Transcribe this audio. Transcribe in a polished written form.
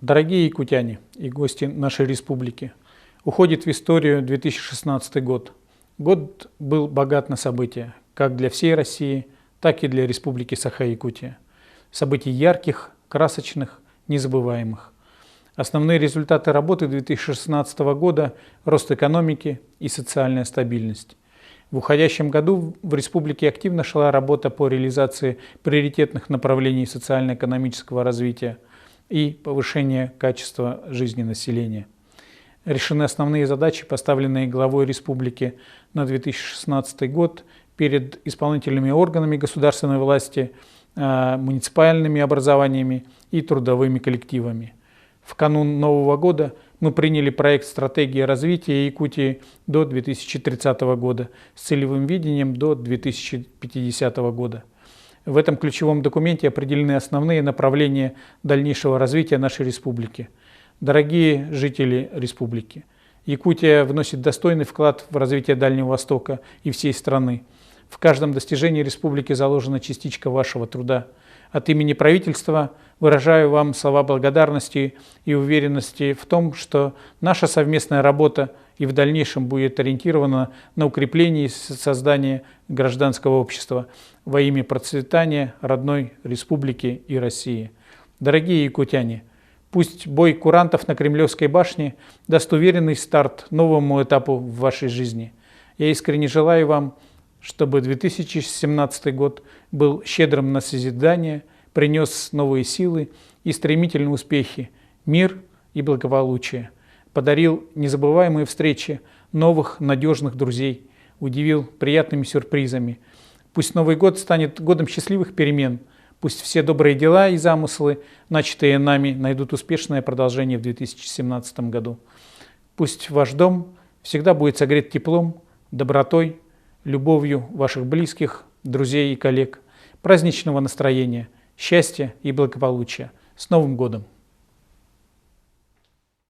Дорогие якутяне и гости нашей республики, уходит в историю 2016 год. Год был богат на события, как для всей России, так и для Республики Саха-Якутия. Событий ярких, красочных, незабываемых. Основные результаты работы 2016 года – рост экономики и социальная стабильность. В уходящем году в республике активно шла работа по реализации приоритетных направлений социально-экономического развития и повышения качества жизни населения. Решены основные задачи, поставленные главой республики на 2016 год перед исполнительными органами государственной власти, муниципальными образованиями и трудовыми коллективами. В канун Нового года мы приняли проект стратегии развития Якутии до 2030 года с целевым видением до 2050 года. В этом ключевом документе определены основные направления дальнейшего развития нашей республики. Дорогие жители республики, Якутия вносит достойный вклад в развитие Дальнего Востока и всей страны. В каждом достижении республики заложена частичка вашего труда. От имени правительства выражаю вам слова благодарности и уверенности в том, что наша совместная работа и в дальнейшем будет ориентирована на укрепление и создание гражданского общества во имя процветания родной республики и России. Дорогие якутяне, пусть бой курантов на Кремлевской башне даст уверенный старт новому этапу в вашей жизни. Я искренне желаю вам, чтобы 2017 год был щедрым на созидание, принес новые силы и стремительные успехи, мир и благополучие, подарил незабываемые встречи новых надежных друзей, удивил приятными сюрпризами. Пусть Новый год станет годом счастливых перемен, пусть все добрые дела и замыслы, начатые нами, найдут успешное продолжение в 2017 году. Пусть ваш дом всегда будет согрет теплом, добротой, любовью ваших близких, друзей и коллег, праздничного настроения, счастья и благополучия. С Новым годом!